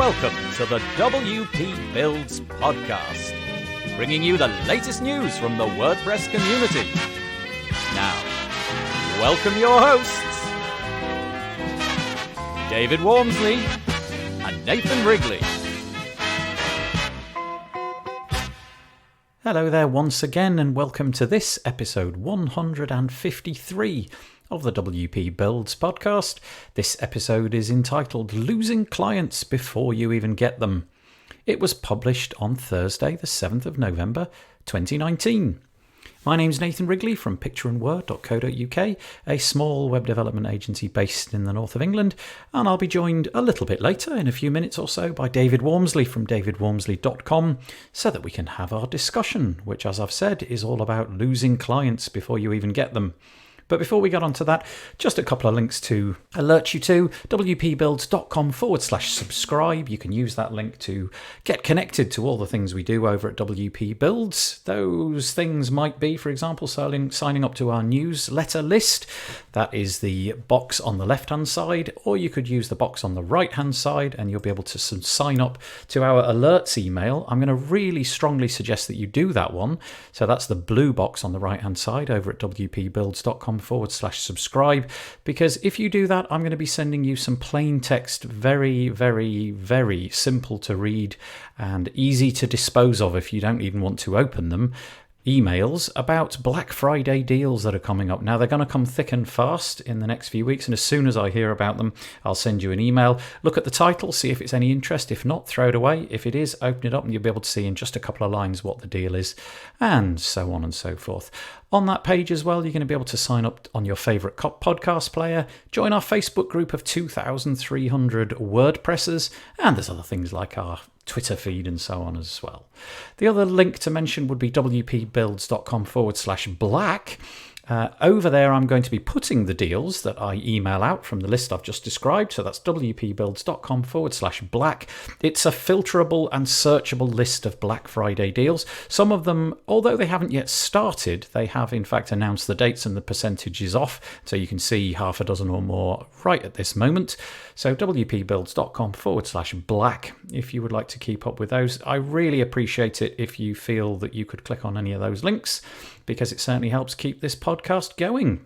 Welcome to the WP Builds podcast, bringing you the latest news from the WordPress community. Now, welcome your hosts, David Wormsley and Nathan Wrigley. Hello there once again, and welcome to this episode 153 of the WP Builds podcast. This episode is entitled Losing Clients Before You Even Get Them. It was published on Thursday, the 7th of November, 2019. My name's Nathan Wrigley from pictureandword.co.uk, a small web development agency based in the north of England, and I'll be joined a little bit later, in a few minutes or so, by David Wormsley from davidwormsley.com, so that we can have our discussion, which, as I've said, is all about losing clients before you even get them. But before we get on to that, just a couple of links to alert you to wpbuilds.com/subscribe. You can use that link to get connected to all the things we do over at WP Builds. Those things might be, for example, signing up to our newsletter list. That is the box on the left-hand side, or you could use the box on the right-hand side, and you'll be able to sign up to our alerts email. I'm going to really strongly suggest that you do that one. So that's the blue box on the right-hand side over at wpbuilds.com/subscribe, because if you do that, I'm going to be sending you some plain text, very, very, very simple to read and easy to dispose of if you don't even want to open them, emails about Black Friday deals that are coming up. Now, they're going to come thick and fast in the next few weeks, and as soon as I hear about them, I'll send you an email. Look at the title, see if it's any interest. If not, throw it away. If it is, open it up and you'll be able to see in just a couple of lines what the deal is, and so on and so forth. On that page as well, you're going to be able to sign up on your favourite podcast player, join our Facebook group of 2,300 WordPressers, and there's other things like our Twitter feed and so on as well. The other link to mention would be wpbuilds.com/black. Over there, I'm going to be putting the deals that I email out from the list I've just described. So that's wpbuilds.com/black. It's a filterable and searchable list of Black Friday deals. Some of them, although they haven't yet started, they have in fact announced the dates and the percentages off. So you can see half a dozen or more right at this moment. So wpbuilds.com/black if you would like to keep up with those. I really appreciate it if you feel that you could click on any of those links, because it certainly helps keep this podcast going.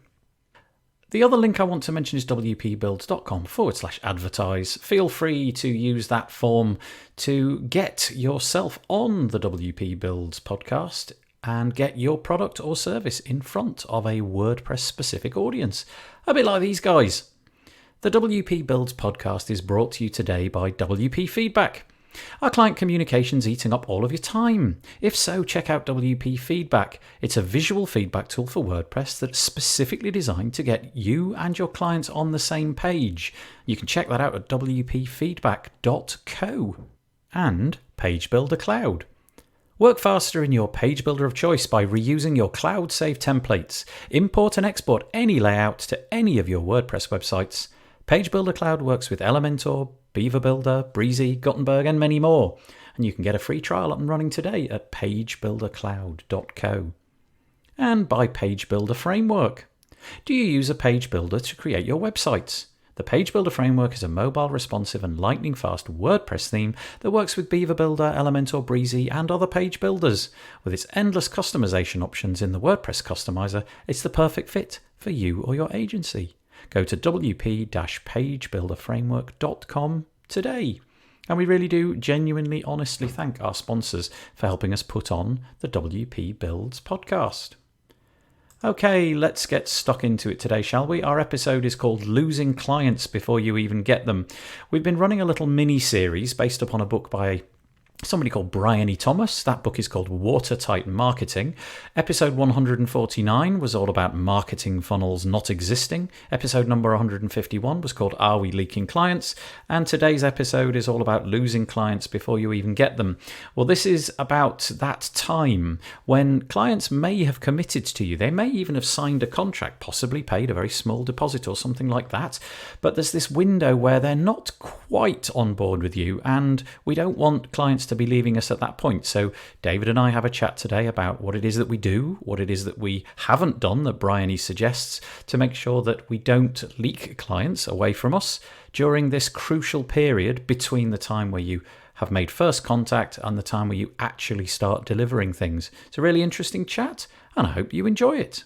The other link I want to mention is wpbuilds.com/advertise. Feel free to use that form to get yourself on the WP Builds podcast and get your product or service in front of a WordPress specific audience. A bit like these guys. The WP Builds podcast is brought to you today by WP Feedback. Are client communications eating up all of your time? If so, check out WP Feedback. It's a visual feedback tool for WordPress that's specifically designed to get you and your clients on the same page. You can check that out at wpfeedback.co. And Page Builder Cloud. Work faster in your page builder of choice by reusing your cloud-saved templates. Import and export any layout to any of your WordPress websites. Page Builder Cloud works with Elementor, Beaver Builder, Breezy, Gutenberg, and many more. And you can get a free trial up and running today at pagebuildercloud.co. And by Page Builder Framework. Do you use a page builder to create your websites? The Page Builder Framework is a mobile, responsive, and lightning-fast WordPress theme that works with Beaver Builder, Elementor, Breezy, and other page builders. With its endless customization options in the WordPress customizer, it's the perfect fit for you or your agency. Go to wp-pagebuilderframework.com today. And we really do genuinely, honestly thank our sponsors for helping us put on the WP Builds podcast. Okay, let's get stuck into it today, shall we? Our episode is called Losing Clients Before You Even Get Them. We've been running a little mini-series based upon a book by somebody called Bryony Thomas. That book is called Watertight Marketing. Episode 149 was all about marketing funnels not existing. Episode number 151 was called Are We Leaking Clients? And today's episode is all about losing clients before you even get them. Well, this is about that time when clients may have committed to you. They may even have signed a contract, possibly paid a very small deposit or something like that. But there's this window where they're not quite on board with you, and we don't want clients to be leaving us at that point. So David and I have a chat today about what it is that we do, what it is that we haven't done that Bryony suggests to make sure that we don't leak clients away from us. during this crucial period between the time where you have made first contact and the time where you actually start delivering things. It's a really interesting chat, and I hope you enjoy it.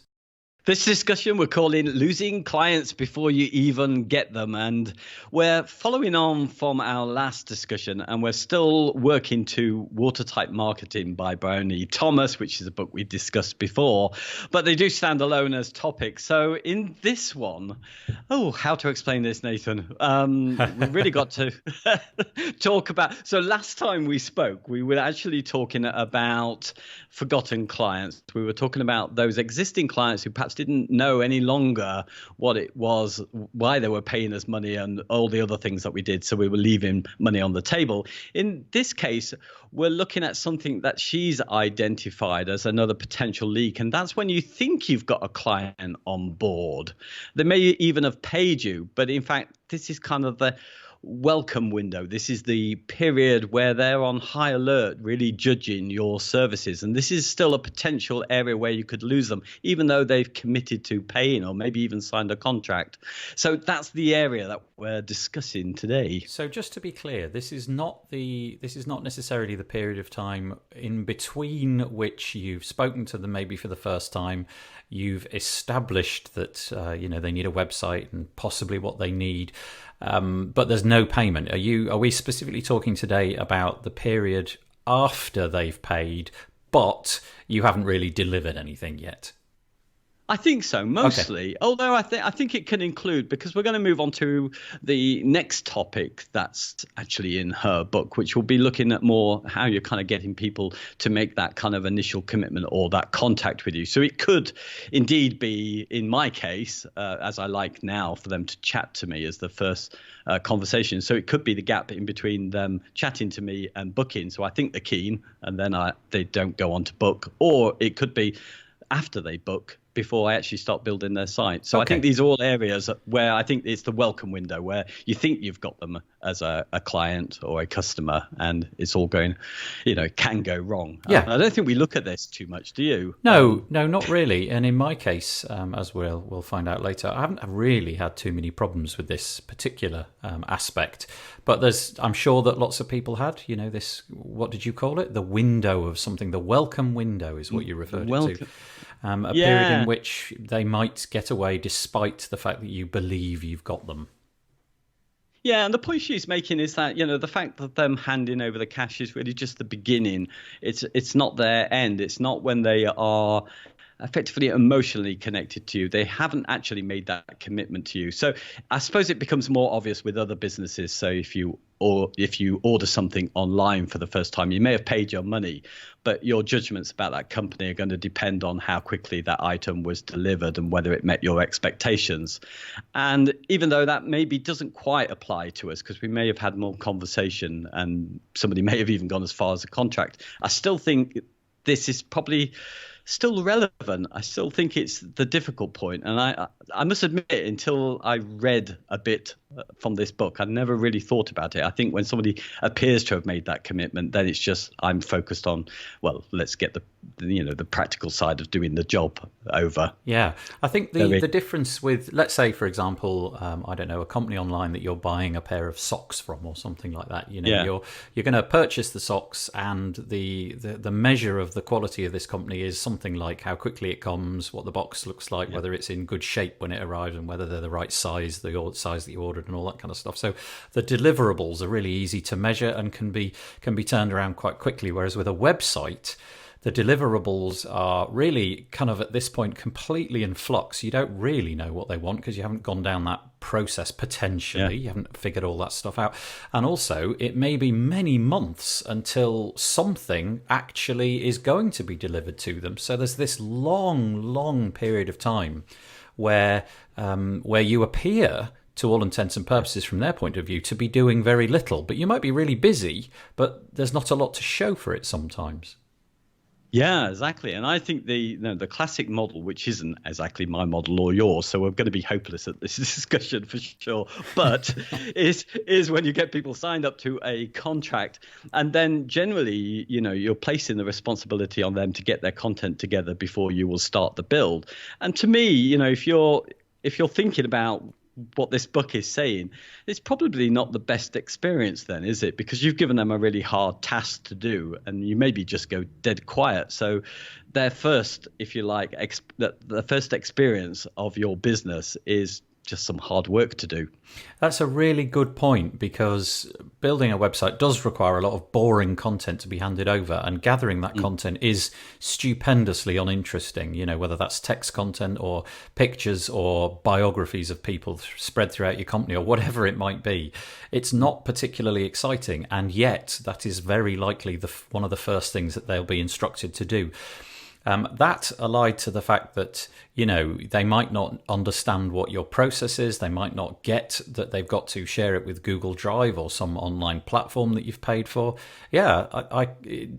This discussion we're calling Losing Clients Before You Even Get Them. And we're following on from our last discussion, and we're still working to Watertight Marketing by Bryony Thomas, which is a book we've discussed before, but they do stand alone as topics. So in this one, how to explain this, Nathan? We've really got to talk about. So last time we spoke, we were actually talking about forgotten clients. We were talking about those existing clients who perhaps didn't know any longer what it was, why they were paying us money, and all the other things that we did. So we were leaving money on the table. In this case, we're looking at something that she's identified as another potential leak. And that's when you think you've got a client on board. They may even have paid you, but in fact, this is kind of the welcome window. This is the period where they're on high alert, really judging your services. And this is still a potential area where you could lose them, even though they've committed to paying or maybe even signed a contract. So that's the area that we're discussing today. So just to be clear, this is not necessarily the period of time in between which you've spoken to them maybe for the first time. You've established that they need a website and possibly what they need, but there's no payment. Are we specifically talking today about the period after they've paid, but you haven't really delivered anything yet? I think so, mostly. Okay. Although I think it can include, because we're going to move on to the next topic that's actually in her book, which will be looking at more how you're kind of getting people to make that kind of initial commitment or that contact with you. So it could indeed be, in my case, as I like now, for them to chat to me as the first conversation. So it could be the gap in between them chatting to me and booking. So I think they're keen, and then they don't go on to book. Or it could be after they book, before I actually start building their site. So okay. I think these are all areas where I think it's the welcome window, where you think you've got them as a client or a customer, and it's all going, can go wrong. Yeah. I don't think we look at this too much, do you? No, not really. And in my case, as we'll find out later, I haven't really had too many problems with this particular aspect. But I'm sure that lots of people had, this, what did you call it? The window of something. The welcome window is what you referred to. Period in which they might get away despite the fact that you believe you've got them. Yeah, and the point she's making is that, the fact that them handing over the cash is really just the beginning. It's not their end. It's not when they are effectively emotionally connected to you. They haven't actually made that commitment to you. So I suppose it becomes more obvious with other businesses. So if you order something online for the first time, you may have paid your money, but your judgments about that company are going to depend on how quickly that item was delivered and whether it met your expectations. And even though that maybe doesn't quite apply to us, because we may have had more conversation and somebody may have even gone as far as a contract, I still think this is probably still relevant. I still think it's the difficult point. And I must admit, until I read a bit from this book, I never really thought about it. I think when somebody appears to have made that commitment, then it's just I'm focused on, well, let's get the practical side of doing the job over. Yeah, I think the difference with, let's say, for example, I don't know, a company online that you're buying a pair of socks from or something like that. You're going to purchase the socks, and the measure of the quality of this company is something like how quickly it comes, what the box looks like, whether it's in good shape when it arrives, and whether they're the right size, the size that you ordered, and all that kind of stuff. So the deliverables are really easy to measure and can be turned around quite quickly. Whereas with a website, the deliverables are really kind of at this point completely in flux. You don't really know what they want because you haven't gone down that process potentially. You haven't figured all that stuff out. And also, it may be many months until something actually is going to be delivered to them. So there's this long period of time where you appear, to all intents and purposes from their point of view, to be doing very little. But you might be really busy, but there's not a lot to show for it sometimes. Yeah, exactly. And I think the classic model, which isn't exactly my model or yours, so we're going to be hopeless at this discussion for sure, but is when you get people signed up to a contract, and then generally, you're placing the responsibility on them to get their content together before you will start the build. And to me, if you're thinking about what this book is saying, it's probably not the best experience then, is it? Because you've given them a really hard task to do, and you maybe just go dead quiet. So their first, if you like, the first experience of your business is just some hard work to do. That's a really good point, because building a website does require a lot of boring content to be handed over, and gathering that content is stupendously uninteresting, whether that's text content or pictures or biographies of people spread throughout your company or whatever it might be. It's not particularly exciting, and yet that is very likely one of the first things that they'll be instructed to do. That allied to the fact that, they might not understand what your process is. They might not get that they've got to share it with Google Drive or some online platform that you've paid for. Yeah,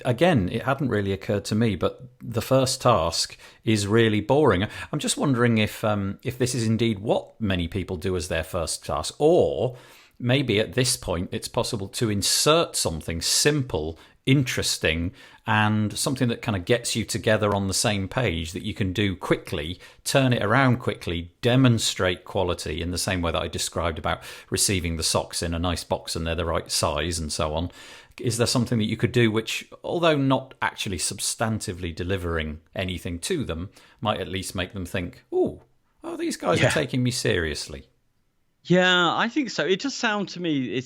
again, it hadn't really occurred to me, but the first task is really boring. I'm just wondering if this is indeed what many people do as their first task, or maybe at this point it's possible to insert something simple, interesting, and something that kind of gets you together on the same page that you can do quickly, turn it around quickly, demonstrate quality in the same way that I described about receiving the socks in a nice box and they're the right size and so on. Is there something that you could do which, although not actually substantively delivering anything to them, might at least make them think, oh, these guys are taking me seriously? Yeah, I think so. It just sounds to me,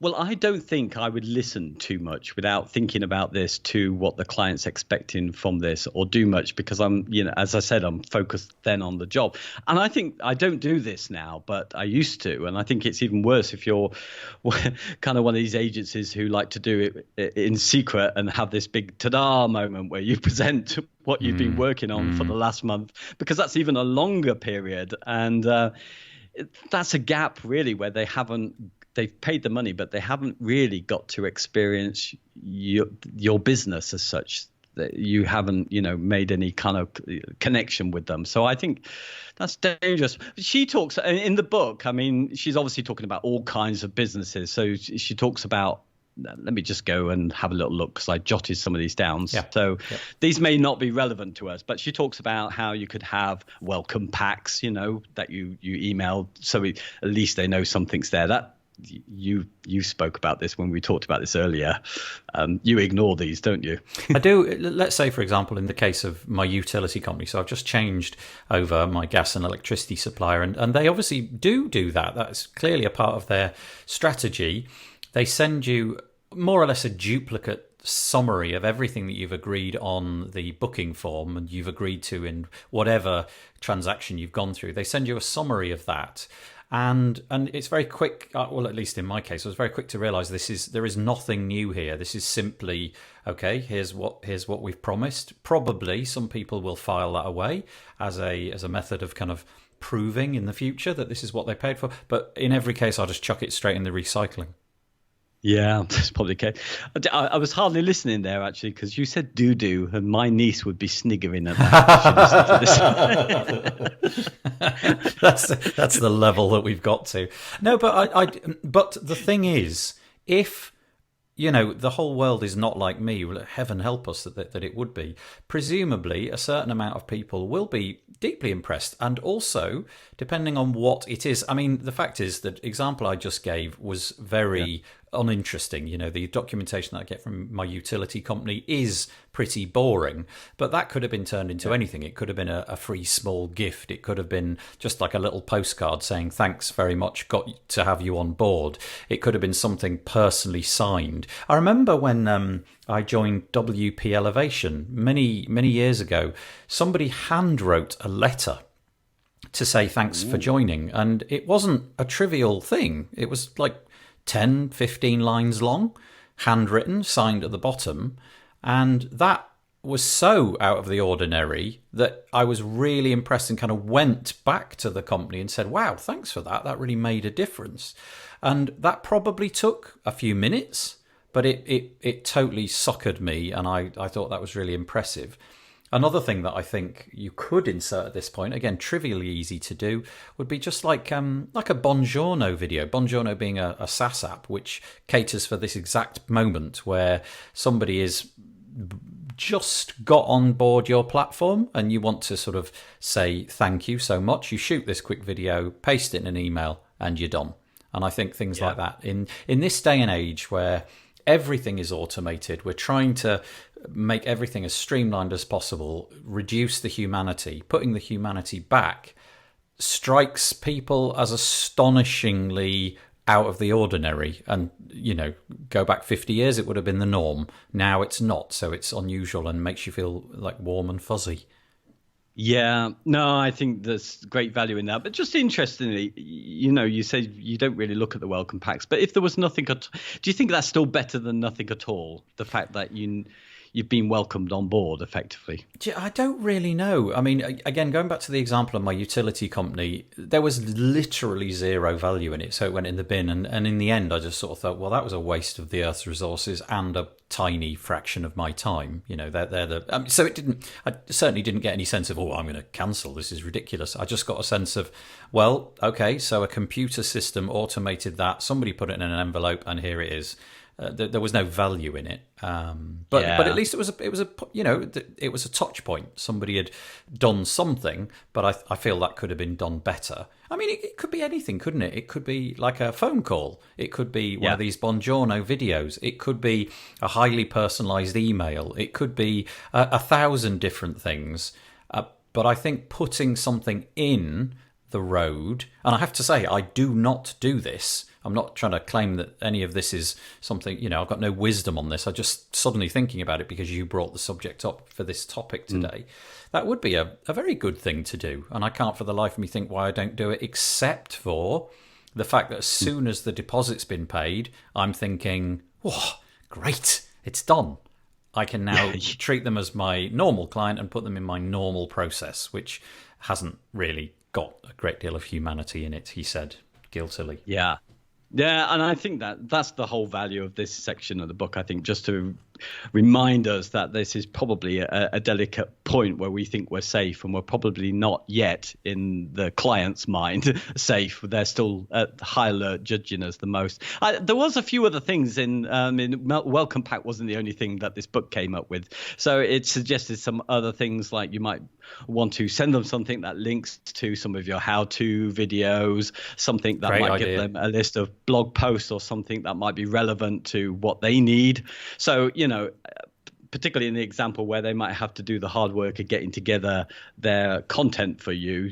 well, I don't think I would listen too much without thinking about this to what the client's expecting from this, or do much, because I'm, as I said, I'm focused then on the job. And I think I don't do this now, but I used to. And I think it's even worse if you're kind of one of these agencies who like to do it in secret and have this big ta-da moment where you present what you've been working on for the last month, because that's even a longer period. And that's a gap really where they've paid the money, but they haven't really got to experience your business as such. That you haven't, made any kind of connection with them. So I think that's dangerous. She talks in the book. I mean, she's obviously talking about all kinds of businesses. So she talks about. Let me just go and have a little look, because I jotted some of these down. Yeah. So these may not be relevant to us, but she talks about how you could have welcome packs, that you email, so at least they know something's there. That you spoke about this when we talked about this earlier. You ignore these, don't you? I do. Let's say, for example, in the case of my utility company, so I've just changed over my gas and electricity supplier, and they obviously do that. That's clearly a part of their strategy. They send you more or less a duplicate summary of everything that you've agreed on the booking form and you've agreed to in whatever transaction you've gone through. They send you a summary of that. And it's very quick, well, at least in my case, I was very quick to realise there is nothing new here. This is simply, okay, here's what we've promised. Probably some people will file that away as a method of kind of proving in the future that this is what they paid for. But in every case, I'll just chuck it straight in the recycling. Yeah, that's probably the case. I was hardly listening there, actually, because you said doo-doo, and my niece would be sniggering at that. That's the level that we've got to. No, but the thing is, if the whole world is not like me, heaven help us that it would be, presumably a certain amount of people will be deeply impressed. And also, depending on what it is, I mean, the fact is that example I just gave was very uninteresting. The documentation that I get from my utility company is pretty boring, but that could have been turned into anything. It could have been a free small gift. It could have been just like a little postcard saying thanks very much, got to have you on board. It could have been something personally signed. I remember when I joined WP Elevation many years ago, somebody hand wrote a letter to say thanks for joining, and it wasn't a trivial thing. It was like 10, 15 lines long, handwritten, signed at the bottom. And that was so out of the ordinary that I was really impressed and kind of went back to the company and said, wow, thanks for that. That really made a difference. And that probably took a few minutes, but it totally suckered me. And I thought that was really impressive. Another thing that I think you could insert at this point, again, trivially easy to do, would be just like a Buongiorno video. Buongiorno being a SaaS app which caters for this exact moment where somebody is just got on board your platform and you want to sort of say thank you so much, you shoot this quick video, paste it in an email, and you're done. And I think things like that in this day and age where everything is automated, we're trying to make everything as streamlined as possible, reduce the humanity, putting the humanity back strikes people as astonishingly out of the ordinary. And, go back 50 years, it would have been the norm. Now it's not. So it's unusual and makes you feel like warm and fuzzy. Yeah, no, I think there's great value in that. But just interestingly, you say you don't really look at the welcome packs. But if there was nothing do you think that's still better than nothing at all? The fact that you've been welcomed on board effectively. I don't really know. I mean, again, going back to the example of my utility company, there was literally zero value in it. So it went in the bin. And in the end, I just sort of thought, well, that was a waste of the Earth's resources and a tiny fraction of my time. So it didn't, I certainly didn't get any sense of, I'm going to cancel. This is ridiculous. I just got a sense of, well, okay, so a computer system automated that. Somebody put it in an envelope and here it is. There was no value in it, but at least it was a touch point. Somebody had done something, but I feel that could have been done better. I mean, it could be anything, couldn't it? It could be like a phone call. It could be one of these Buongiorno videos. It could be a highly personalised email. It could be 1,000 different things. But I think putting something in the road, and I have to say, I do not do this. I'm not trying to claim that any of this is something, I've got no wisdom on this. I'm just suddenly thinking about it because you brought the subject up for this topic today. That would be a very good thing to do. And I can't for the life of me think why I don't do it, except for the fact that as soon as the deposit's been paid, I'm thinking, great, it's done. I can now treat them as my normal client and put them in my normal process, which hasn't really got a great deal of humanity in it, he said guiltily. Yeah, and I think that's the whole value of this section of the book, I think, just to remind us that this is probably a delicate point where we think we're safe, and we're probably not yet in the client's mind safe. They're still at high alert, judging us the most. There was a few other things in welcome pack wasn't the only thing that this book came up with. So it suggested some other things, like you might want to send them something that links to some of your how-to videos, something that might give them a list of blog posts or something that might be relevant to what they need. So, particularly in the example where they might have to do the hard work of getting together their content for you,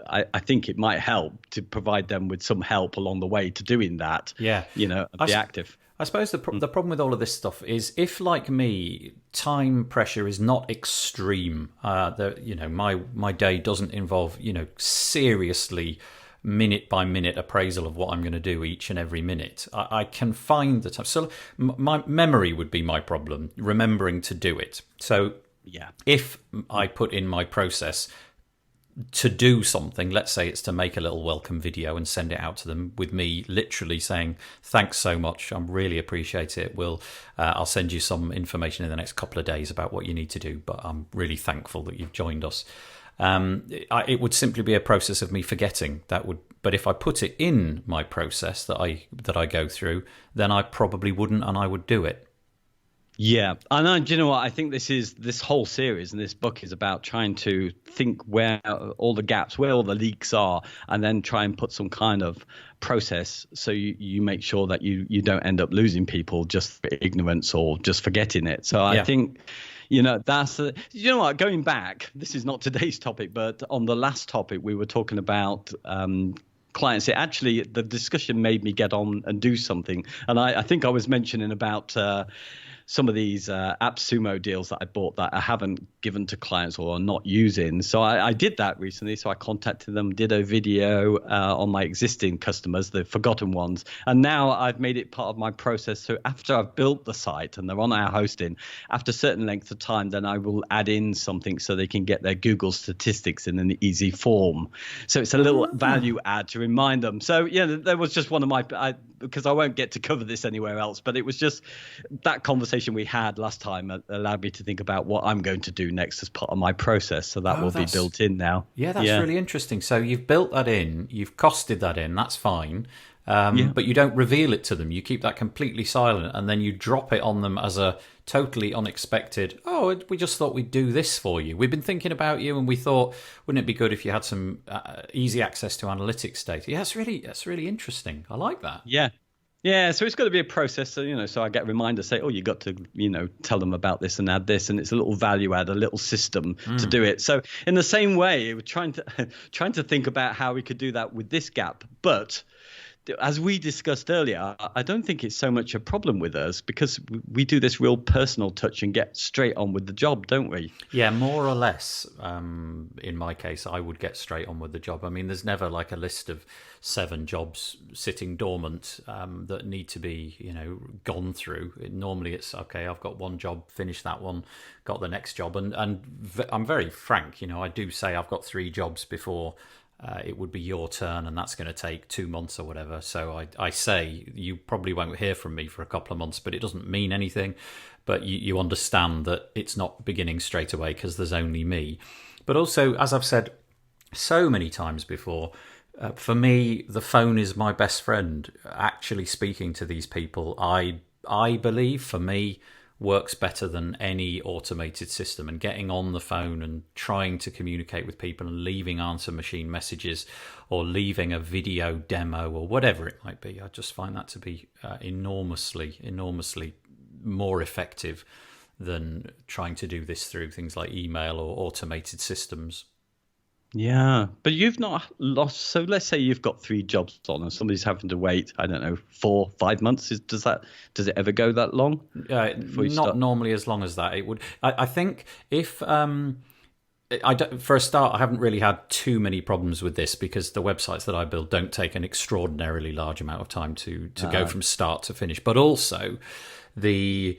I think it might help to provide them with some help along the way to doing that. Yeah. Be active. I suppose the problem with all of this stuff is, if, like me, time pressure is not extreme, my day doesn't involve, seriously minute by minute appraisal of what I'm going to do each and every minute. I can find the time. So my memory would be my problem, remembering to do it. So if I put in my process to do something, let's say it's to make a little welcome video and send it out to them with me literally saying, thanks so much, I really appreciate it. I'll send you some information in the next couple of days about what you need to do, but I'm really thankful that you've joined us. It would simply be a process of me forgetting. But if I put it in my process that I go through, then I probably wouldn't, and I would do it. Yeah, and do you know what? I think this whole series and this book is about trying to think where all the gaps, where all the leaks are, and then try and put some kind of process so you make sure that you don't end up losing people just for ignorance or just forgetting it. So I think, that's what, going back, this is not today's topic, but on the last topic we were talking about clients. The discussion made me get on and do something, and I think I was mentioning about some of these AppSumo deals that I bought that I haven't given to clients or are not using. So I did that recently. So I contacted them, did a video on my existing customers, the forgotten ones. And now I've made it part of my process. So after I've built the site and they're on our hosting, after a certain length of time, then I will add in something so they can get their Google statistics in an easy form. So it's a little value add to remind them. So there was just one of my, because I won't get to cover this anywhere else, but it was just that conversation we had last time allowed me to think about what I'm going to do next as part of my process. So that will be built in now. Yeah, that's really interesting. So you've built that in, you've costed that in, that's fine. But you don't reveal it to them. You keep that completely silent, and then you drop it on them as a totally unexpected, oh, we just thought we'd do this for you. We've been thinking about you, and we thought, wouldn't it be good if you had some easy access to analytics data? Yeah, that's really interesting. I like that. Yeah, so it's got to be a process. So, so I get reminders say, oh, you got to, tell them about this and add this, and it's a little value add, a little system to do it. So in the same way, we're trying to think about how we could do that with this gap. But as we discussed earlier, I don't think it's so much a problem with us because we do this real personal touch and get straight on with the job, don't we? Yeah, more or less. In my case, I would get straight on with the job. I mean, there's never like a list of 7 jobs sitting dormant that need to be, gone through. Normally it's, okay, I've got one job, finish that one, got the next job. And I'm very frank, I do say I've got 3 jobs before it would be your turn, and that's going to take 2 months or whatever. So I say you probably won't hear from me for a couple of months, but it doesn't mean anything. But you understand that it's not beginning straight away because there's only me. But also, as I've said so many times before, for me, the phone is my best friend. Actually speaking to these people, I believe, for me, works better than any automated system, and getting on the phone and trying to communicate with people and leaving answer machine messages or leaving a video demo or whatever it might be. I just find that to be enormously more effective than trying to do this through things like email or automated systems. Yeah, but you've not lost. So let's say you've got 3 jobs on, and somebody's having to wait, I don't know, 4, 5 months. Does it ever go that long? Not normally as long as that. It would. I think if for a start, I haven't really had too many problems with this because the websites that I build don't take an extraordinarily large amount of time to go from start to finish. But also, the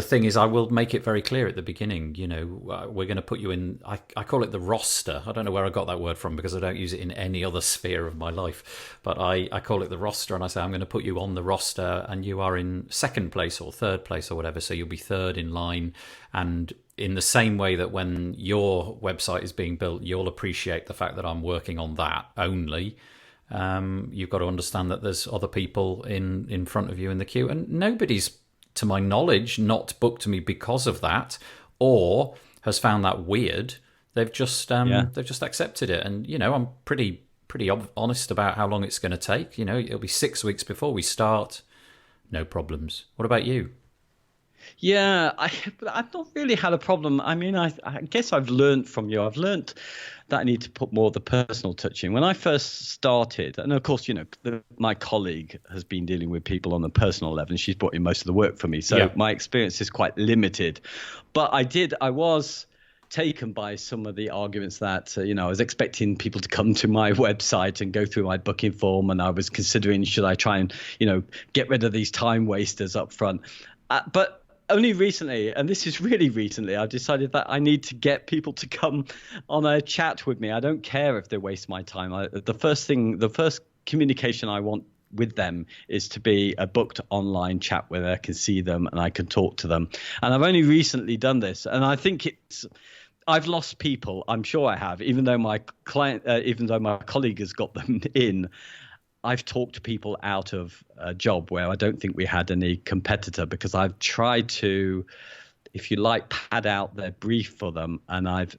thing is, I will make it very clear at the beginning, we're going to put you in, I call it the roster. I don't know where I got that word from because I don't use it in any other sphere of my life. But I call it the roster, and I say, I'm going to put you on the roster and you are in 2nd place or 3rd place or whatever. So you'll be 3rd in line. And in the same way that when your website is being built, you'll appreciate the fact that I'm working on that only. You've got to understand that there's other people in front of you in the queue, and nobody's, to my knowledge, not booked me because of that, or has found that weird. They've just accepted it, and I'm pretty honest about how long it's going to take. It'll be 6 weeks before we start. No problems. What about you? Yeah, I've not really had a problem. I mean, I guess I've learned from you. I've learned that I need to put more of the personal touch in. When I first started, and of course, my colleague has been dealing with people on the personal level, and she's brought in most of the work for me. So my experience is quite limited. But I was taken by some of the arguments that, I was expecting people to come to my website and go through my booking form, and I was considering, should I try and, get rid of these time wasters up front. But only recently, and this is really recently, I've decided that I need to get people to come on a chat with me. I don't care if they waste my time. The first communication I want with them is to be a booked online chat where I can see them and I can talk to them. And I've only recently done this, and I think I've lost people. I'm sure I have, even though my colleague has got them in. I've talked people out of a job where I don't think we had any competitor, because I've tried to, if you like, pad out their brief for them. And I've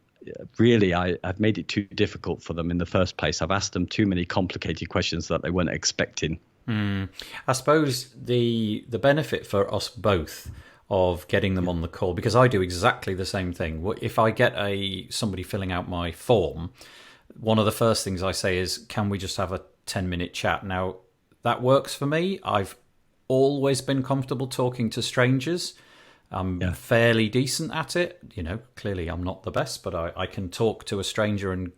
made it too difficult for them in the first place. I've asked them too many complicated questions that they weren't expecting. I suppose the benefit for us both of getting them on the call, because I do exactly the same thing. If I get somebody filling out my form, one of the first things I say is, can we just have a 10-minute chat? Now, that works for me. I've always been comfortable talking to strangers. I'm fairly decent at it. Clearly I'm not the best, but I can talk to a stranger and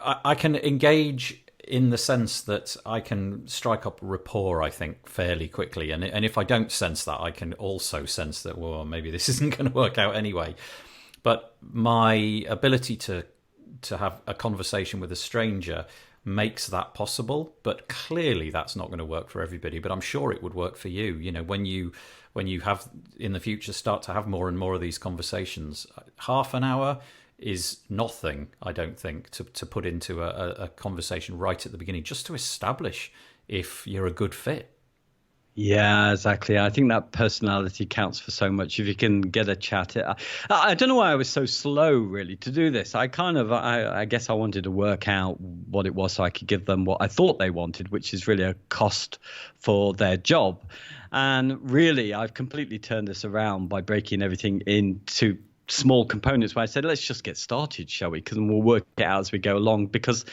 I can engage in the sense that I can strike up rapport, I think, fairly quickly. And if I don't sense that, I can also sense that, well, maybe this isn't going to work out anyway. But my ability to have a conversation with a stranger makes that possible, but clearly that's not going to work for everybody. But I'm sure it would work for you. When you have in the future start to have more and more of these conversations, half an hour is nothing, I don't think, to put into a conversation right at the beginning, just to establish if you're a good fit. Yeah, exactly. I think that personality counts for so much. If you can get a chat, I don't know why I was so slow really to do this. I guess I wanted to work out what it was so I could give them what I thought they wanted, which is really a cost for their job. And really, I've completely turned this around by breaking everything into small components where I said, let's just get started, shall we? Because we'll work it out as we go along. Because,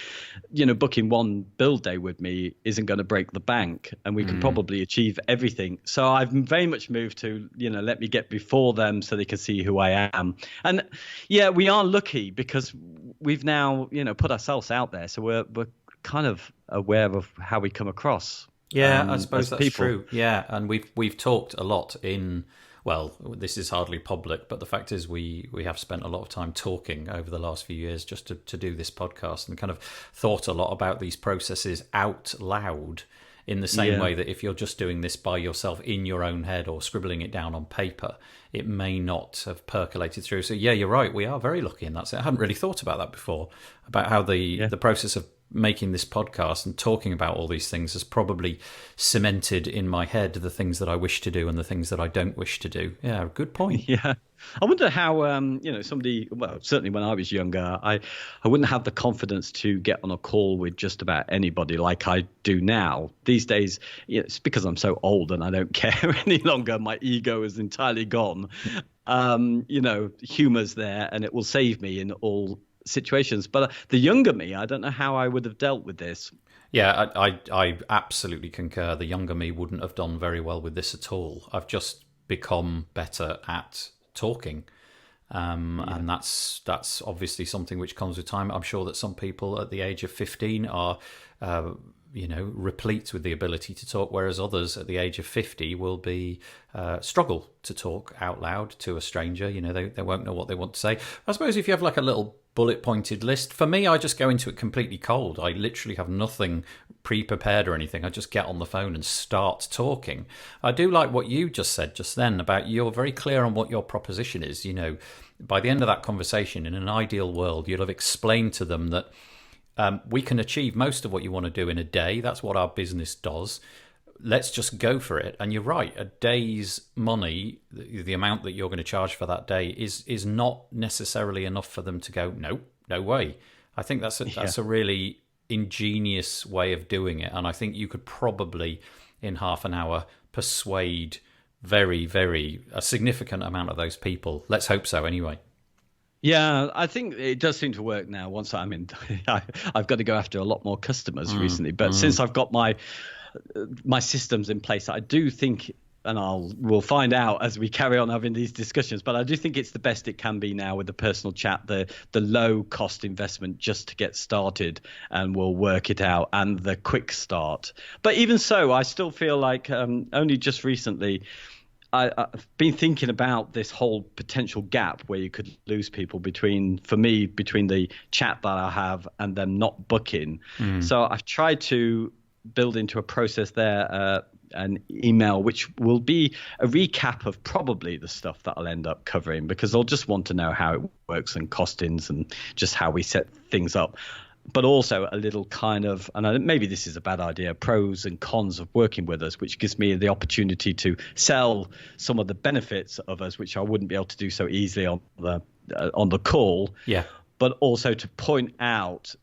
booking one build day with me isn't going to break the bank, and we could probably achieve everything. So I've very much moved to, let me get before them so they can see who I am. And yeah, we are lucky because we've now, put ourselves out there. So we're kind of aware of how we come across. Yeah, I suppose that's people. true. Yeah, and we've talked a lot in. Well, this is hardly public, but the fact is we have spent a lot of time talking over the last few years just to do this podcast, and kind of thought a lot about these processes out loud, in the same way that if you're just doing this by yourself in your own head or scribbling it down on paper, it may not have percolated through. So yeah, you're right. We are very lucky in that sense. I hadn't really thought about that before, about how the process of making this podcast and talking about all these things has probably cemented in my head the things that I wish to do and the things that I don't wish to do. Yeah, good point. Yeah. I wonder how, somebody, well, certainly when I was younger, I wouldn't have the confidence to get on a call with just about anybody like I do now. These days, it's because I'm so old and I don't care any longer. My ego is entirely gone. Humor's there and it will save me in all situations. But the younger me, I don't know how I would have dealt with this. Yeah, I absolutely concur. The younger me wouldn't have done very well with this at all. I've just become better at talking, and that's obviously something which comes with time. I'm sure that some people at the age of 15 are replete with the ability to talk, whereas others at the age of 50 will be struggle to talk out loud to a stranger. They won't know what they want to say. I suppose if you have like a little bullet pointed list, for me, I just go into it completely cold. I literally have nothing pre-prepared or anything. I just get on the phone and start talking. I do like what you just said just then about you're very clear on what your proposition is. By the end of that conversation, in an ideal world, you'll have explained to them that we can achieve most of what you want to do in a day. That's what our business does. Let's just go for it. And you're right, a day's money, the amount that you're going to charge for that day is not necessarily enough for them to go, no way. I think that's a really ingenious way of doing it. And I think you could probably, in half an hour, persuade very, very a significant amount of those people. Let's hope so anyway. Yeah, I think it does seem to work now. Once I'm in, I've got to go after a lot more customers recently. But since I've got my systems in place, I do think, and we'll find out as we carry on having these discussions, but I do think it's the best it can be now with the personal chat, the low cost investment just to get started, and we'll work it out, and the quick start. But even so, I still feel like only just recently I've been thinking about this whole potential gap where you could lose people between the chat that I have and them not booking. So I've tried to build into a process there an email which will be a recap of probably the stuff that I'll end up covering, because they'll just want to know how it works and costings and just how we set things up. But also a little kind of, and maybe this is a bad idea, pros and cons of working with us, which gives me the opportunity to sell some of the benefits of us, which I wouldn't be able to do so easily on the call. Yeah. But also to point out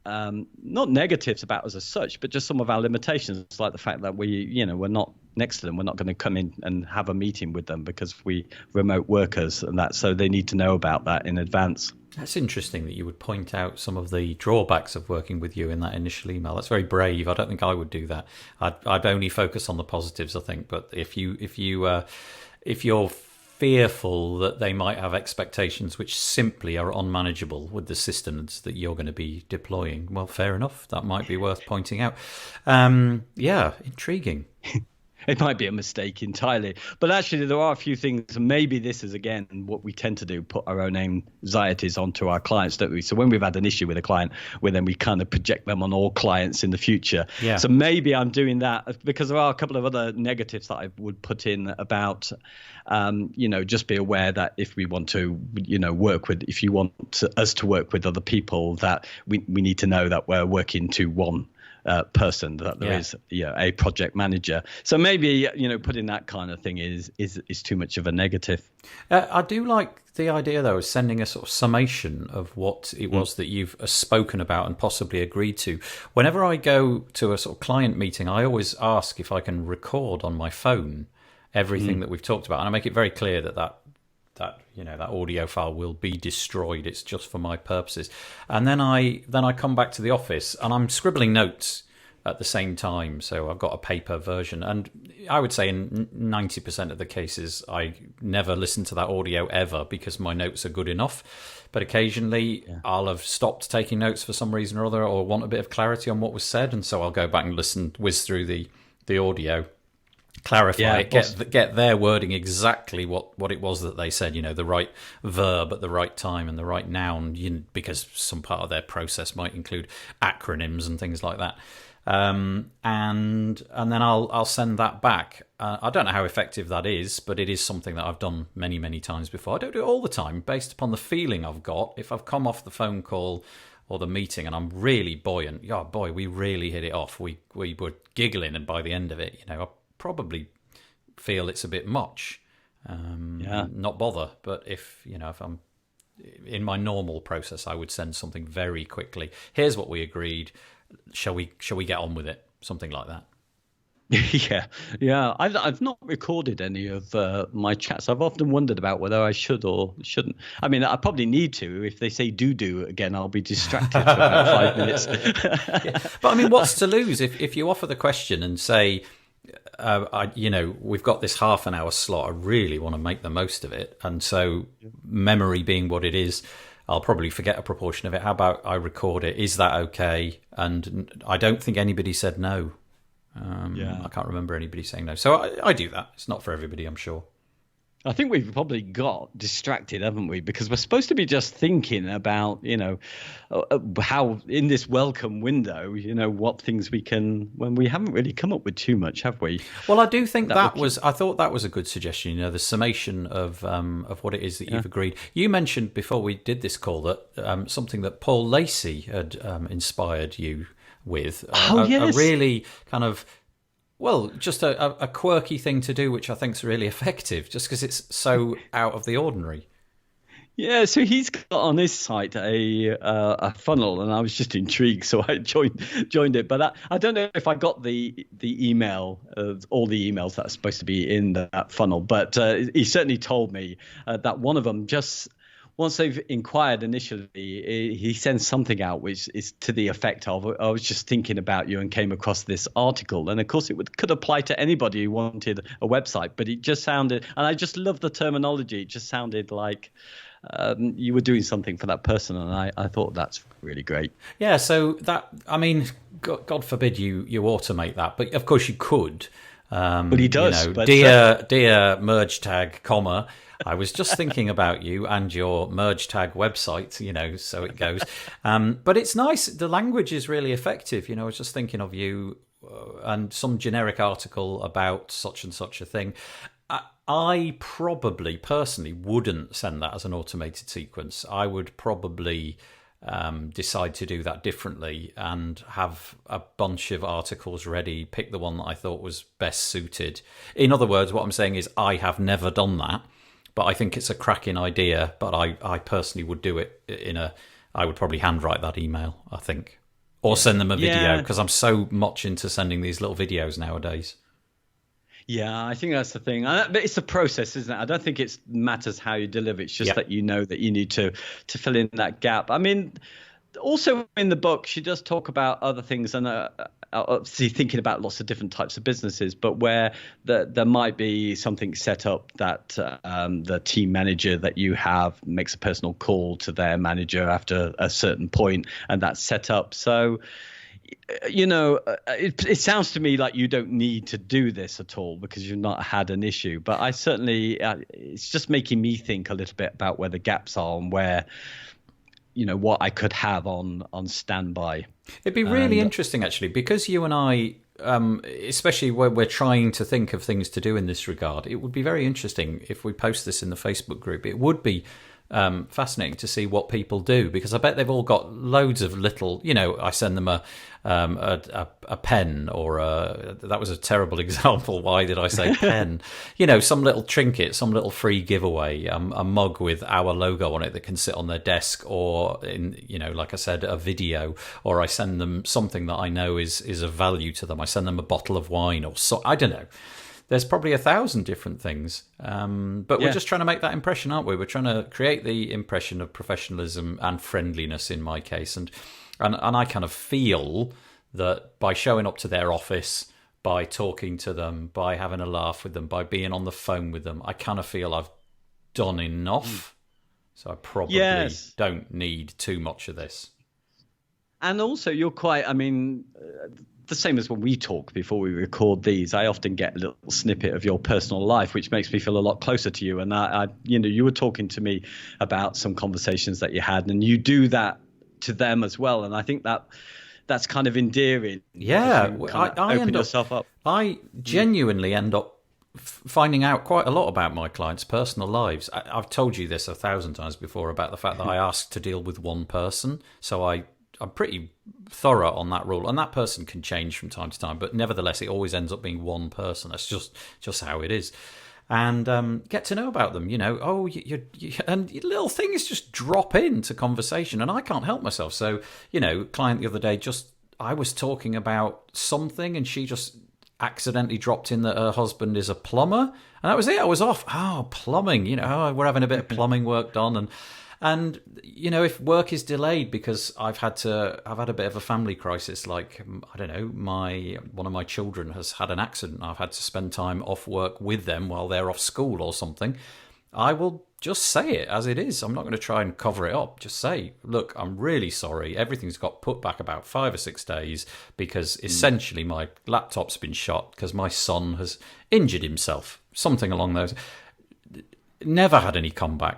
not negatives about us as such, but just some of our limitations, like the fact that we're not next to them. We're not going to come in and have a meeting with them because we remote workers, and that, so they need to know about that in advance. That's interesting that you would point out some of the drawbacks of working with you in that initial email. That's very brave. I don't think I would do that. I'd only focus on the positives, I think. But if you're fearful that they might have expectations which simply are unmanageable with the systems that you're going to be deploying, well, fair enough. That might be worth pointing out. Yeah, intriguing. it might be a mistake entirely. But actually, there are a few things. And maybe this is, again, what we tend to do, put our own anxieties onto our clients, don't we? So when we've had an issue with a client, then we kind of project them on all clients in the future. Yeah. So maybe I'm doing that because there are a couple of other negatives that I would put in about, just be aware that if we want to, if you want us to work with other people, that we need to know that we're working to one person, that there is a project manager. So maybe putting that kind of thing is too much of a negative. I do like the idea though of sending a sort of summation of what it was that you've spoken about and possibly agreed to. Whenever I go to a sort of client meeting, I always ask if I can record on my phone everything that we've talked about, and I make it very clear that audio file will be destroyed. It's just for my purposes. And then I come back to the office and I'm scribbling notes at the same time. So I've got a paper version, and I would say in 90% of the cases I never listen to that audio ever because my notes are good enough. But occasionally I'll have stopped taking notes for some reason or other, or want a bit of clarity on what was said, and so I'll go back and whiz through the audio, clarify it, get their wording exactly what it was that they said, the right verb at the right time and the right noun, because some part of their process might include acronyms and things like that. And then I'll send that back. I don't know how effective that is, but it is something that I've done many, many times before. I don't do it all the time, based upon the feeling I've got. If I've come off the phone call or the meeting and I'm really buoyant, boy, we really hit it off. We were giggling, and by the end of it, I probably feel it's a bit much. Not bother. But if I'm in my normal process, I would send something very quickly. Here's what we agreed. Shall we get on with it? Something like that. I've not recorded any of my chats. I've often wondered about whether I should or shouldn't. I mean, I probably need to. If they say do again, I'll be distracted for about 5 minutes. But I mean, what's to lose if you offer the question and say, we've got this half an hour slot, I really want to make the most of it, and so memory being what it is, I'll probably forget a proportion of it. How about I record it? Is that okay? And I don't think anybody said no. I can't remember anybody saying no. So I do that. It's not for everybody, I'm sure. I think we've probably got distracted, haven't we? Because we're supposed to be just thinking about, how in this welcome window, what things we can, when we haven't really come up with too much, have we? Well, I do think I thought that was a good suggestion, the summation of what it is that you've agreed. You mentioned before we did this call that something that Paul Lacey had inspired you with. A really kind of, just a quirky thing to do, which I think is really effective, just because it's so out of the ordinary. Yeah, so he's got on his site a funnel, and I was just intrigued, so I joined it. But I don't know if I got the email, all the emails that are supposed to be in that funnel. But he certainly told me that one of them, just once they've inquired initially, he sends something out which is to the effect of, I was just thinking about you and came across this article. And of course, it could apply to anybody who wanted a website, but it just sounded, and I just love the terminology, it just sounded like you were doing something for that person. And I thought that's really great. Yeah, so that, I mean, God forbid you automate that, but of course you could. But he does. Dear merge tag, comma, I was just thinking about you and your merge tag website, so it goes. But it's nice. The language is really effective. I was just thinking of you and some generic article about such and such a thing. I probably personally wouldn't send that as an automated sequence. I would probably decide to do that differently and have a bunch of articles ready, pick the one that I thought was best suited. In other words, what I'm saying is I have never done that. But I think it's a cracking idea. But I personally would do it I would probably handwrite that email, I think. Or send them a video, because I'm so much into sending these little videos nowadays. Yeah, I think that's the thing. But it's a process, isn't it? I don't think it matters how you deliver. It's just that you know that you need to fill in that gap. I mean, also in the book, she does talk about other things, and obviously thinking about lots of different types of businesses, but where there might be something set up that the team manager that you have makes a personal call to their manager after a certain point, and that's set up. So it sounds to me like you don't need to do this at all because you've not had an issue. But I certainly, it's just making me think a little bit about where the gaps are and where, what I could have on standby. It'd be really interesting, actually, because you and I, especially when we're trying to think of things to do in this regard, it would be very interesting if we post this in the Facebook group. It would be fascinating to see what people do, because I bet they've all got loads of little, I send them a pen or that was a terrible example. Why did I say pen? Some little trinket, some little free giveaway, a mug with our logo on it that can sit on their desk, or like I said, a video, or I send them something that I know is of value to them. I send them a bottle of wine, or so, I don't know. There's probably 1,000 different things, but we're just trying to make that impression, aren't we? We're trying to create the impression of professionalism and friendliness in my case, and I kind of feel that by showing up to their office, by talking to them, by having a laugh with them, by being on the phone with them, I kind of feel I've done enough. So I probably don't need too much of this. And also, you're quite, the same as when we talk before we record these, I often get a little snippet of your personal life, which makes me feel a lot closer to you. And you were talking to me about some conversations that you had, and you do that to them as well. And I think that's kind of endearing. Yeah, I open yourself up. I genuinely end up finding out quite a lot about my clients' personal lives. I've told you this 1,000 times before about the fact that I ask to deal with one person, so I'm pretty thorough on that rule, and that person can change from time to time, but nevertheless, it always ends up being one person. That's just how it is. And get to know about them, and little things just drop into conversation, and I can't help myself. So, client the other day, I was talking about something, and she just accidentally dropped in that her husband is a plumber, and that was it. I was off. Oh, plumbing, we're having a bit of plumbing work done, and if work is delayed because I've had a bit of a family crisis, like, I don't know, one of my children has had an accident, I've had to spend time off work with them while they're off school or something, I will just say it as it is. I'm not going to try and cover it up. Just say, look, I'm really sorry. Everything's got put back about 5 or 6 days because essentially my laptop's been shot because my son has injured himself. Something along those. Never had any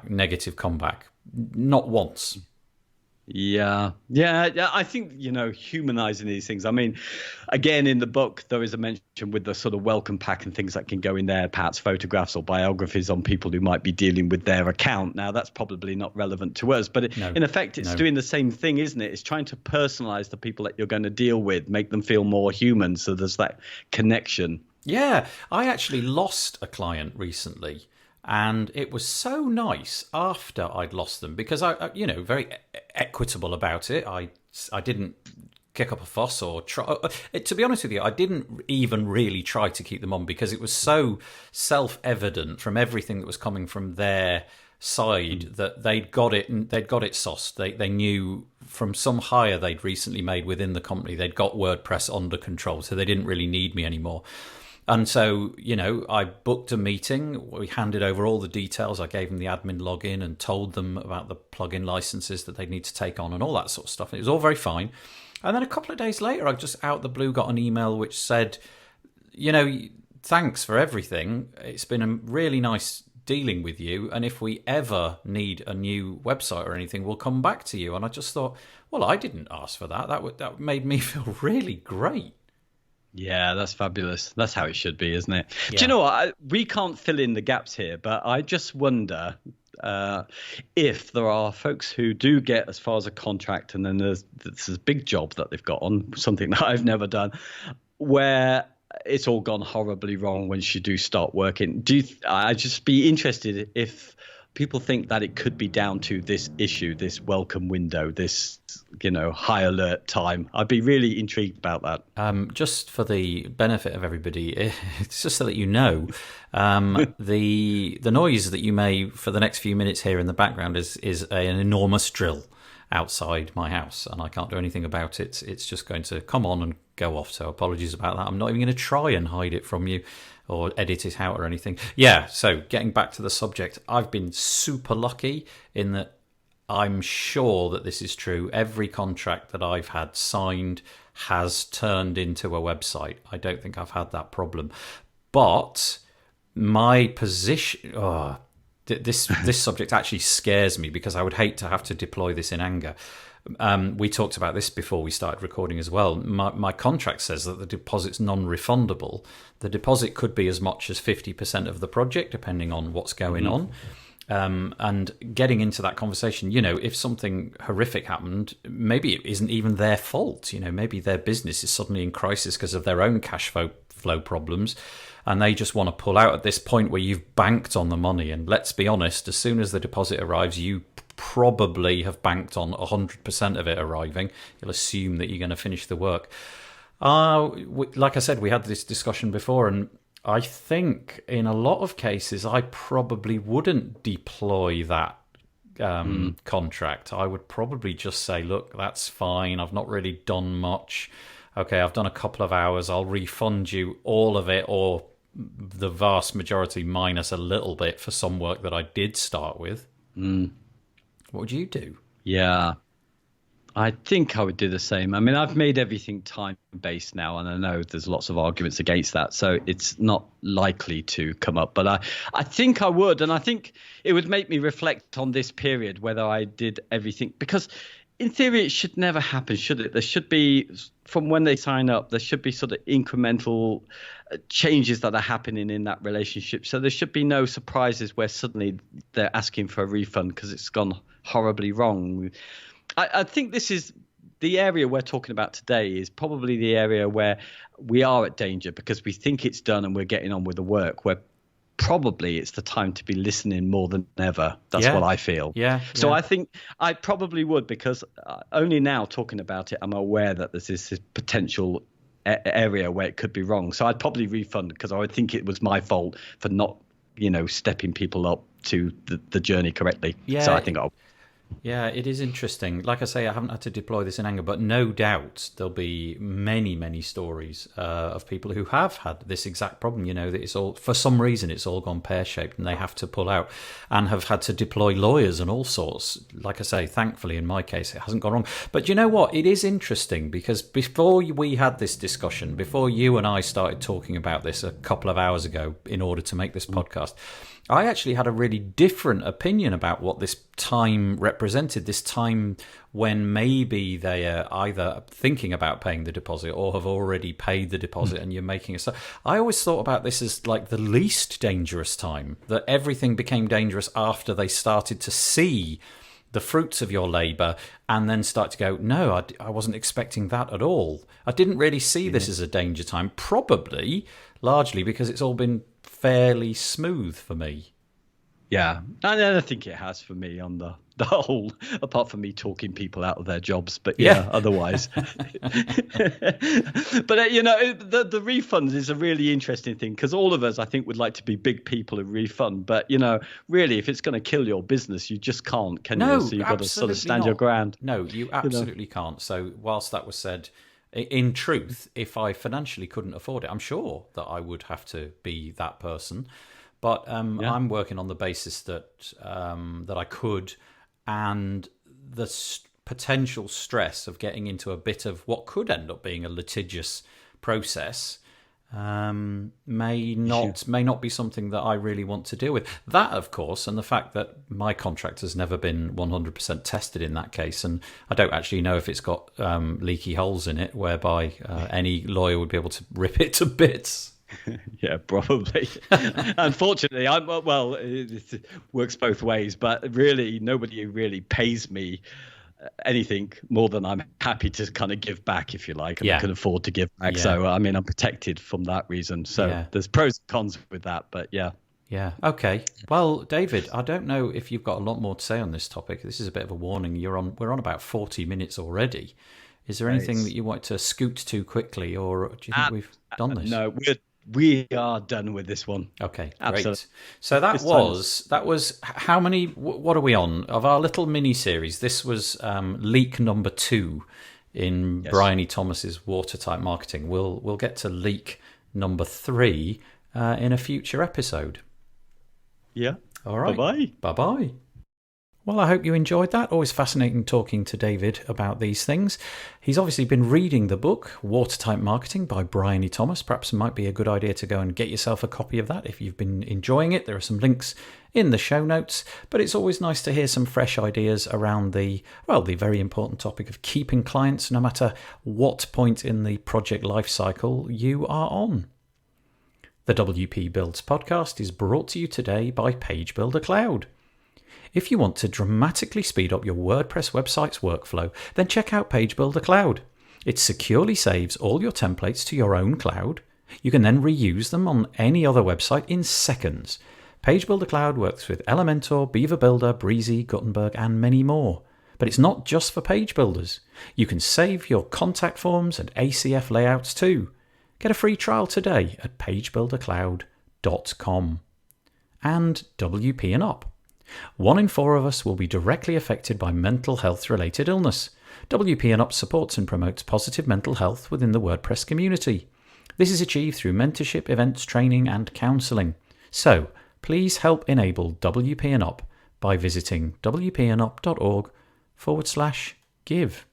negative comeback. Not once. Yeah. I think, humanizing these things. Again, in the book, there is a mention with the sort of welcome pack and things that can go in there, perhaps photographs or biographies on people who might be dealing with their account. Now, that's probably not relevant to us, but in effect, it's doing the same thing, isn't it? It's trying to personalize the people that you're going to deal with, make them feel more human. So there's that connection. Yeah. I actually lost a client recently. And it was so nice after I'd lost them, because I very equitable about it. I didn't kick up a fuss or try. To be honest with you, I didn't even really try to keep them on, because it was so self-evident from everything that was coming from their side that they'd got it sauced. They knew from some hire they'd recently made within the company, they'd got WordPress under control, so they didn't really need me anymore. And so, I booked a meeting. We handed over all the details. I gave them the admin login and told them about the plugin licenses that they need to take on and all that sort of stuff. It was all very fine. And then a couple of days later, I just out the blue got an email which said, thanks for everything. It's been a really nice dealing with you. And if we ever need a new website or anything, we'll come back to you. And I just thought, well, I didn't ask for that. That made me feel really great. Yeah, that's fabulous. That's how it should be, isn't it? Yeah. Do you know what? We can't fill in the gaps here, but I just wonder if there are folks who do get as far as a contract, and then there's this big job that they've got on, something that I've never done, where it's all gone horribly wrong when you do start working. I'd just be interested if people think that it could be down to this issue, this welcome window, this, high alert time. I'd be really intrigued about that. Just for the benefit of everybody, it's just so that you know, the noise that you may, for the next few minutes here in the background is an enormous drill outside my house, and I can't do anything about it. It's just going to come on and go off, so apologies about that. I'm not even going to try and hide it from you or edit it out or anything. Yeah, so getting back to the subject, I've been super lucky in that I'm sure that this is true. Every contract that I've had signed has turned into a website. I don't think I've had that problem. But my position... This subject actually scares me because I would hate to have to deploy this in anger. We talked about this before we started recording as well. My contract says that the deposit's non-refundable. The deposit could be as much as 50% of the project, depending on what's going on. And getting into that conversation, if something horrific happened, maybe it isn't even their fault. Maybe their business is suddenly in crisis because of their own cash flow problems, and they just want to pull out at this point where you've banked on the money. And let's be honest, as soon as the deposit arrives, you probably have banked on 100% of it arriving. You'll assume that you're going to finish the work. Like I said, we had this discussion before, and I think in a lot of cases I probably wouldn't deploy that contract. I would probably just say, look, that's fine. I've not really done much. Okay, I've done a couple of hours. I'll refund you all of it, or the vast majority minus a little bit for some work that I did start with. What would you do? Yeah, I think I would do the same. I mean, I've made everything time-based now, and I know there's lots of arguments against that, so it's not likely to come up. But I think I would, and I think it would make me reflect on this period, whether I did everything. Because in theory, it should never happen, should it? There should be, from when they sign up, there should be sort of incremental changes that are happening in that relationship. So there should be no surprises where suddenly they're asking for a refund because it's gone horribly wrong. I think this is the area we're talking about today is probably the area where we are at danger because we think it's done and we're getting on with the work, where probably it's the time to be listening more than ever. That's what I feel. So I think I probably would, because only now talking about it, I'm aware that there's this potential area where it could be wrong. So I'd probably refund because I would think it was my fault for not, stepping people up to the journey correctly. So I think I'll. Yeah, it is interesting. Like I say, I haven't had to deploy this in anger, but no doubt there'll be many, many stories of people who have had this exact problem, that it's all, for some reason, it's all gone pear-shaped and they have to pull out and have had to deploy lawyers and all sorts. Like I say, thankfully, in my case, it hasn't gone wrong. But you know what? It is interesting because before we had this discussion, before you and I started talking about this a couple of hours ago in order to make this podcast, I actually had a really different opinion about what this time represented, this time when maybe they are either thinking about paying the deposit or have already paid the deposit and you're making a... I always thought about this as like the least dangerous time, that everything became dangerous after they started to see the fruits of your labour and then start to go, no, I wasn't expecting that at all. I didn't really see this as a danger time, probably largely because it's all been fairly smooth for me. Yeah, and I think it has for me on the whole, apart from me talking people out of their jobs. But otherwise. But, the refunds is a really interesting thing because all of us, I think, would like to be big people and refund. But, really, if it's going to kill your business, you just can't, can you? So you've got to sort of stand your ground. No, you absolutely can't. So whilst that was said, in truth, if I financially couldn't afford it, I'm sure that I would have to be that person. But I'm working on the basis that I could, and the potential stress of getting into a bit of what could end up being a litigious process may not be something that I really want to deal with. That, of course, and the fact that my contract has never been 100% tested in that case, and I don't actually know if it's got leaky holes in it, whereby any lawyer would be able to rip it to bits. Yeah, probably. Unfortunately, it works both ways, but really nobody really pays me anything more than I'm happy to kind of give back, if you like, and I can afford to give back. So, I mean, I'm protected from that reason. So there's pros and cons with that, but yeah. Yeah. Okay. Well, David, I don't know if you've got a lot more to say on this topic. This is a bit of a warning. We're on about 40 minutes already. Is there anything that you want to scoot to quickly, or do you think we've done this? No, we are done with this one. Okay, great. Absolutely. So that was how many? What are we on of our little mini series? This was leak number 2 in Bryony Thomas's Watertight Marketing. We'll get to leak number 3 in a future episode. Yeah. All right. Bye bye. Bye bye. Well, I hope you enjoyed that. Always fascinating talking to David about these things. He's obviously been reading the book, Watertight Marketing by Bryony Thomas. Perhaps it might be a good idea to go and get yourself a copy of that if you've been enjoying it. There are some links in the show notes, but it's always nice to hear some fresh ideas around the very important topic of keeping clients no matter what point in the project life cycle you are on. The WP Builds podcast is brought to you today by Page Builder Cloud. If you want to dramatically speed up your WordPress website's workflow, then check out Page Builder Cloud. It securely saves all your templates to your own cloud. You can then reuse them on any other website in seconds. Page Builder Cloud works with Elementor, Beaver Builder, Breezy, Gutenberg, and many more. But it's not just for page builders. You can save your contact forms and ACF layouts too. Get a free trial today at pagebuildercloud.com. And WP and Up. 1 in 4 of us will be directly affected by mental health-related illness. WP and Up supports and promotes positive mental health within the WordPress community. This is achieved through mentorship, events, training, and counselling. So, please help enable WP and Up by visiting wpandup.org/give.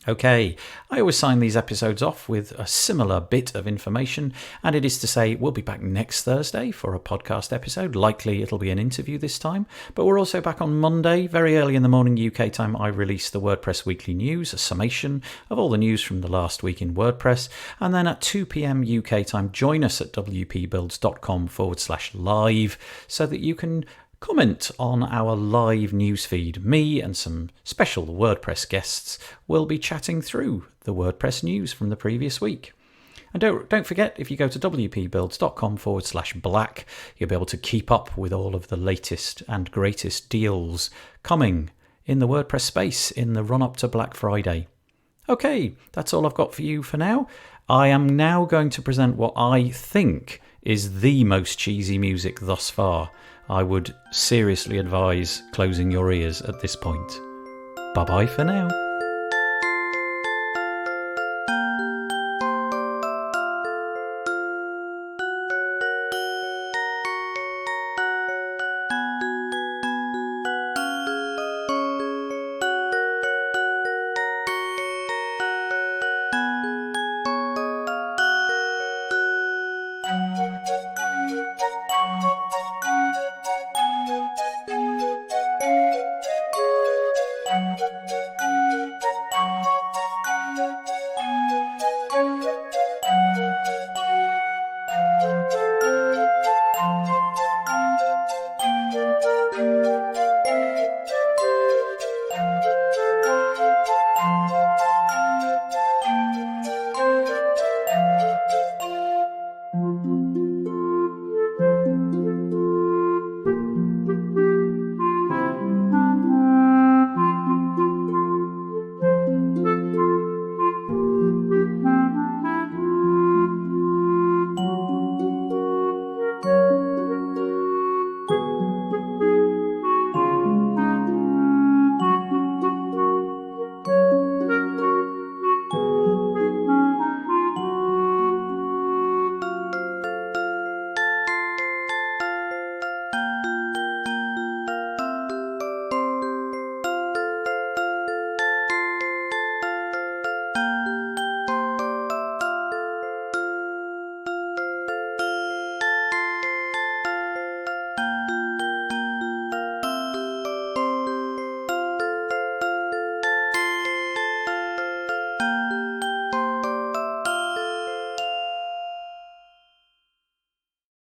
Okay, I always sign these episodes off with a similar bit of information, and it is to say we'll be back next Thursday for a podcast episode. Likely it'll be an interview this time, but we're also back on Monday, very early in the morning UK time. I release the WordPress Weekly News, a summation of all the news from the last week in WordPress, and then at 2 p.m. UK time, join us at wpbuilds.com/live so that you can comment on our live newsfeed. Me and some special WordPress guests will be chatting through the WordPress news from the previous week. And don't forget, if you go to wpbuilds.com/black, you'll be able to keep up with all of the latest and greatest deals coming in the WordPress space in the run-up to Black Friday. Okay, that's all I've got for you for now. I am now going to present what I think is the most cheesy music thus far. I would seriously advise closing your ears at this point. Bye-bye for now.